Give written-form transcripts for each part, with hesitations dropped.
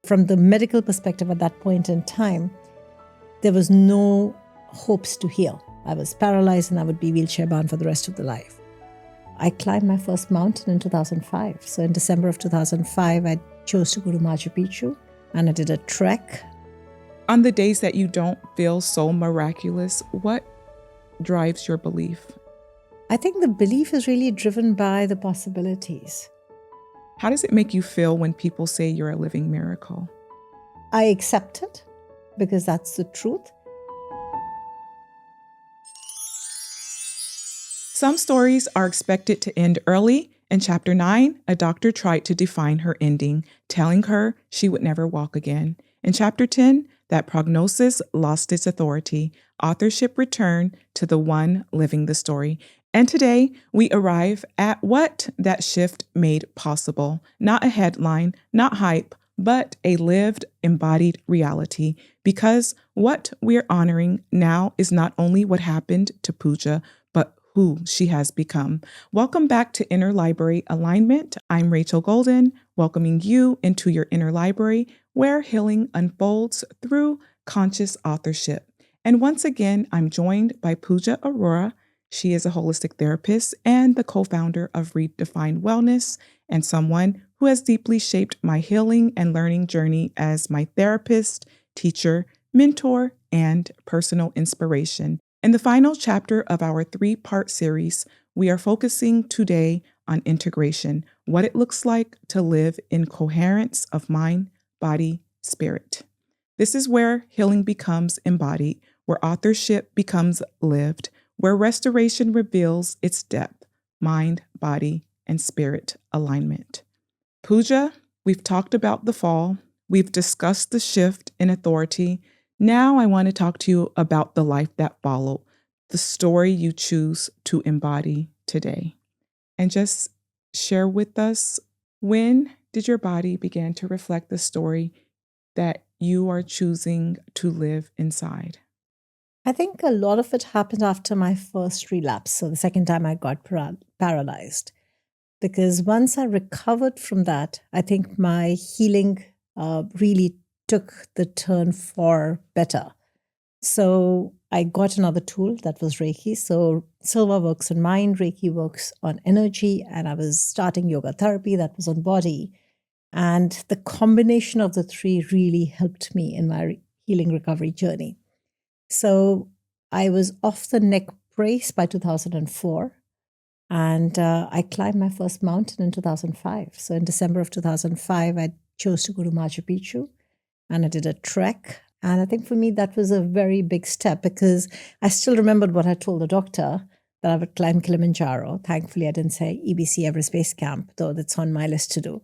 From the medical perspective at that point in time, there was no hopes to heal. I was paralyzed and I would be wheelchair bound for the rest of the life. I climbed my first mountain in 2005. So in December of 2005, I chose to go to Machu Picchu and I did a trek. On the days that you don't feel so miraculous, what drives your belief? I think the belief is really driven by the possibilities. How does it make you feel when people say you're a living miracle? I accept it because that's the truth. Some stories are expected to end early. In Chapter 9, a doctor tried to define her ending, telling her she would never walk again. In Chapter 10, that prognosis lost its authority. Authorship returned to the one living the story. And today, we arrive at what that shift made possible. Not a headline, not hype, but a lived, embodied reality. Because what we're honoring now is not only what happened to Pooja, but who she has become. Welcome back to Inner Library Alignment. I'm Rachel Golden, welcoming you into your inner library where healing unfolds through conscious authorship. And once again, I'm joined by Pooja Arora. She is a holistic therapist and the co-founder of Redefined Wellness, and someone who has deeply shaped my healing and learning journey as my therapist, teacher, mentor, and personal inspiration. In the final chapter of our 3-part series, we are focusing today on integration, what it looks like to live in coherence of mind, body, spirit. This is where healing becomes embodied, where authorship becomes lived, where restoration reveals its depth, mind, body, and spirit alignment. Pooja, we've talked about the fall. We've discussed the shift in authority. Now I want to talk to you about the life that followed, the story you choose to embody today. And just share with us, when did your body begin to reflect the story that you are choosing to live inside? I think a lot of it happened after my first relapse. So the second time I got paralyzed. Because once I recovered from that, I think my healing really took the turn for better. So I got another tool that was Reiki. So Silva works on mind, Reiki works on energy, and I was starting yoga therapy that was on body. And the combination of the three really helped me in my healing recovery journey. So I was off the neck brace by 2004. And I climbed my first mountain in 2005. So in December of 2005, I chose to go to Machu Picchu and I did a trek. And I think for me, that was a very big step because I still remembered what I told the doctor, that I would climb Kilimanjaro. Thankfully, I didn't say EBC Everest Base Camp, though that's on my list to do.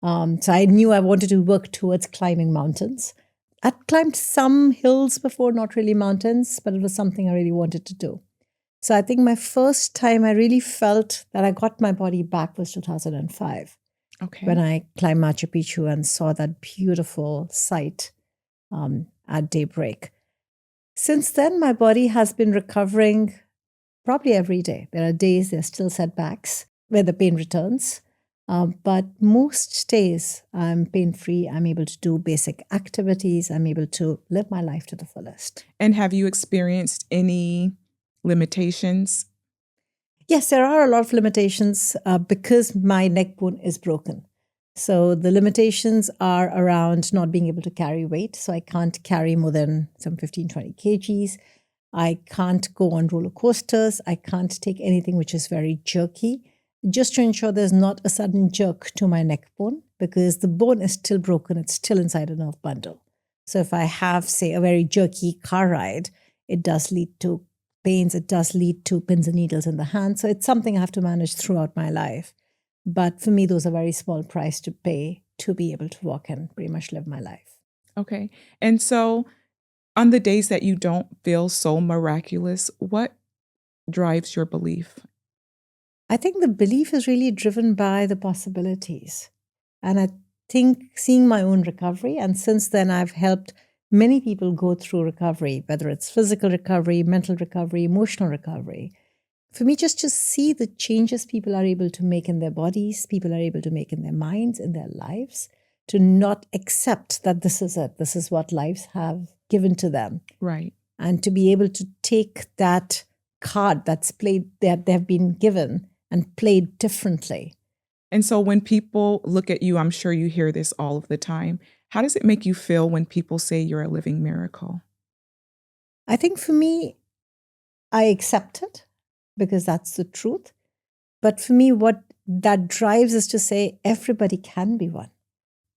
So I knew I wanted to work towards climbing mountains. I'd climbed some hills before, not really mountains, but it was something I really wanted to do. So I think my first time I really felt that I got my body back was 2005. Okay. When I climbed Machu Picchu and saw that beautiful sight at daybreak. Since then, my body has been recovering probably every day. There are days, there are still setbacks where the pain returns. But most days I'm pain-free. I'm able to do basic activities. I'm able to live my life to the fullest. And have you experienced any limitations? Yes, there are a lot of limitations because my neck bone is broken. So the limitations are around not being able to carry weight. So I can't carry more than some 15, 20 kgs. I can't go on roller coasters. I can't take anything which is very jerky, just to ensure there's not a sudden jerk to my neck bone because the bone is still broken. It's still inside a nerve bundle. So if I have, say, a very jerky car ride, it does lead to pains. It does lead to pins and needles in the hand. So it's something I have to manage throughout my life. But for me, those are very small price to pay to be able to walk and pretty much live my life. Okay. And so on the days that you don't feel so miraculous, what drives your belief? I think the belief is really driven by the possibilities. And I think seeing my own recovery, and since then I've helped many people go through recovery, whether it's physical recovery, mental recovery, emotional recovery. For me, just to see the changes people are able to make in their bodies, people are able to make in their minds, in their lives, to not accept that this is it, this is what lives have given to them. Right. And to be able to take that card that's played, that they've been given, and played differently. And so when people look at you, I'm sure you hear this all of the time. How does it make you feel when people say you're a living miracle? I think for me, I accept it because that's the truth. But for me, what that drives is to say everybody can be one.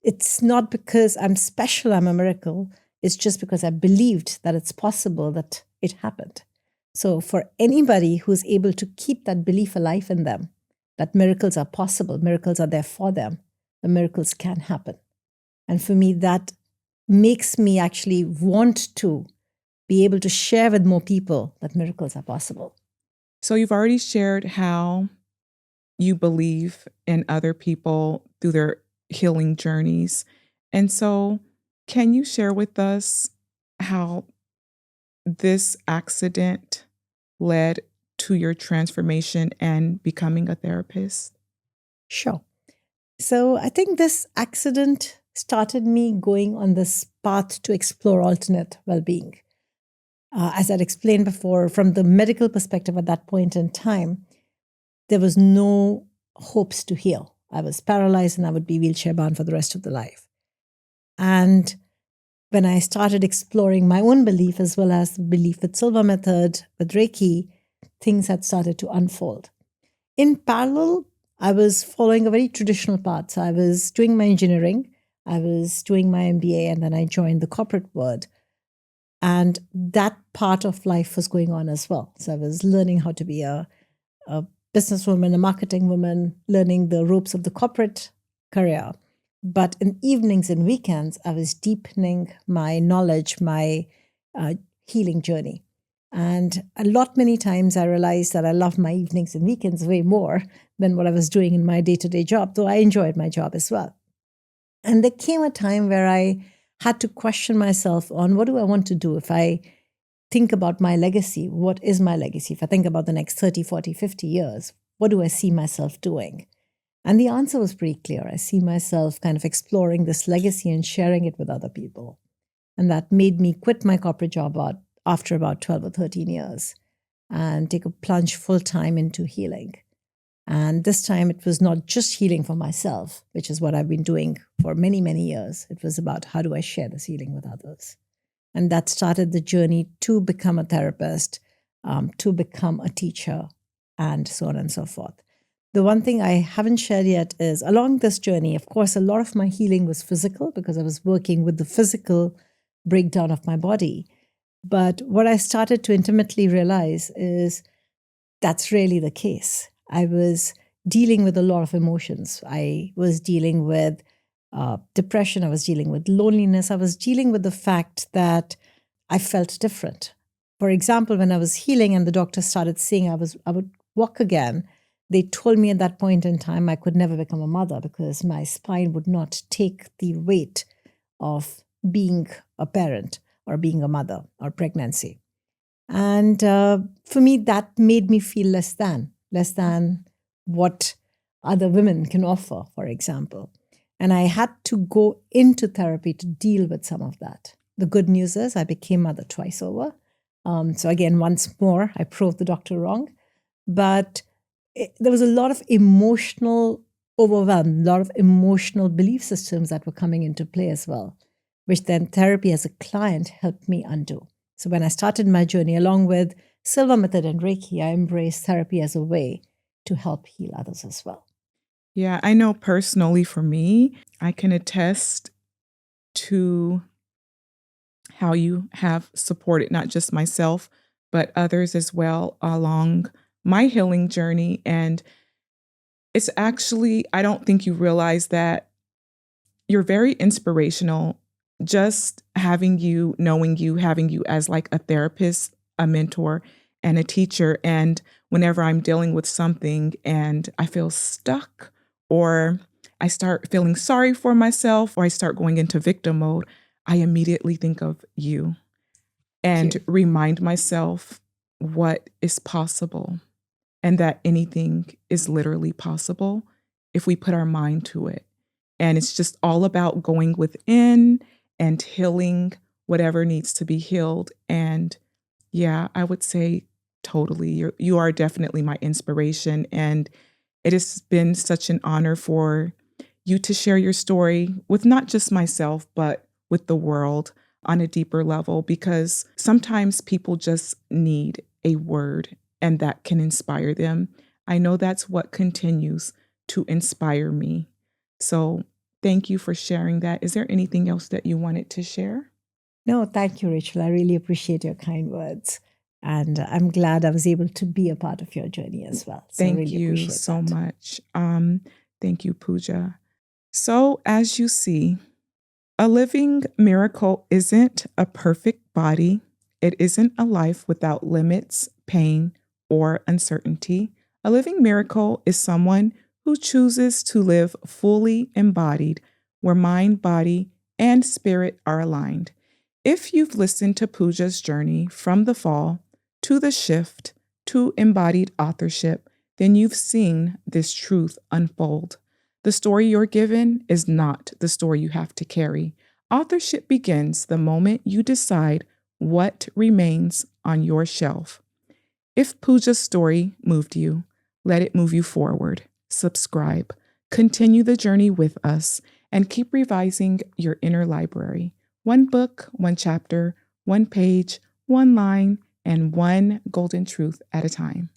It's not because I'm special, I'm a miracle. It's just because I believed that it's possible that it happened. So for anybody who's able to keep that belief alive in them, that miracles are possible, miracles are there for them, the miracles can happen. And for me, that makes me actually want to be able to share with more people that miracles are possible. So you've already shared how you believe in other people through their healing journeys. And so can you share with us how this accident led to your transformation and becoming a therapist? Sure. So I think this accident started me going on this path to explore alternate well-being. As I'd explained before, from the medical perspective at that point in time, there was no hopes to heal. I was paralyzed and I would be wheelchair bound for the rest of the life. And when I started exploring my own belief as well as the belief with Silva Method, with Reiki, things had started to unfold. In parallel, I was following a very traditional path. So I was doing my engineering, I was doing my MBA, and then I joined the corporate world. And that part of life was going on as well. So I was learning how to be a businesswoman, a marketing woman, learning the ropes of the corporate career. But in evenings and weekends, I was deepening my knowledge, my healing journey. And many times I realized that I loved my evenings and weekends way more than what I was doing in my day-to-day job, though I enjoyed my job as well. And there came a time where I had to question myself on what do I want to do if I think about my legacy? What is my legacy? If I think about the next 30, 40, 50 years, what do I see myself doing? And the answer was pretty clear. I see myself kind of exploring this legacy and sharing it with other people. And that made me quit my corporate job after about 12 or 13 years and take a plunge full time into healing. And this time it was not just healing for myself, which is what I've been doing for many, many years. It was about how do I share this healing with others? And that started the journey to become a therapist, to become a teacher, and so on and so forth. The one thing I haven't shared yet is along this journey, of course, a lot of my healing was physical because I was working with the physical breakdown of my body. But what I started to intimately realize is that's really the case. I was dealing with a lot of emotions. I was dealing with depression. I was dealing with loneliness. I was dealing with the fact that I felt different. For example, when I was healing and the doctor started saying I would walk again, they told me at that point in time I could never become a mother because my spine would not take the weight of being a parent or being a mother or pregnancy. And for me, that made me feel less than what other women can offer, for example. And I had to go into therapy to deal with some of that. The good news is I became mother twice over. So again, once more, I proved the doctor wrong. But there was a lot of emotional overwhelm, a lot of emotional belief systems that were coming into play as well, which then therapy as a client helped me undo. So when I started my journey along with Silva Method and Reiki, I embraced therapy as a way to help heal others as well. Yeah, I know personally for me, I can attest to how you have supported not just myself, but others as well along my healing journey. And it's actually, I don't think you realize that you're very inspirational. Just having you, knowing you, having you as like a therapist, a mentor, and a teacher. And whenever I'm dealing with something and I feel stuck, or I start feeling sorry for myself, or I start going into victim mode, I immediately think of you and remind myself what is possible and that anything is literally possible if we put our mind to it. And it's just all about going within and healing whatever needs to be healed. And yeah, I would say totally. You are definitely my inspiration. And it has been such an honor for you to share your story with not just myself, but with the world on a deeper level, because sometimes people just need a word and that can inspire them. I know that's what continues to inspire me. So thank you for sharing that. Is there anything else that you wanted to share? No, thank you, Rachel. I really appreciate your kind words. And I'm glad I was able to be a part of your journey as well. So I Thank really you appreciate so that. much. Thank you, Pooja. So, as you see, a living miracle isn't a perfect body. It isn't a life without limits, pain, or uncertainty. A living miracle is someone who chooses to live fully embodied, where mind, body, and spirit are aligned. If you've listened to Pooja's journey from the fall to the shift to embodied authorship, then you've seen this truth unfold. The story you're given is not the story you have to carry. Authorship begins the moment you decide what remains on your shelf. If Pooja's story moved you, let it move you forward. Subscribe, continue the journey with us, and keep revising your inner library. One book, one chapter, one page, one line, and one golden truth at a time.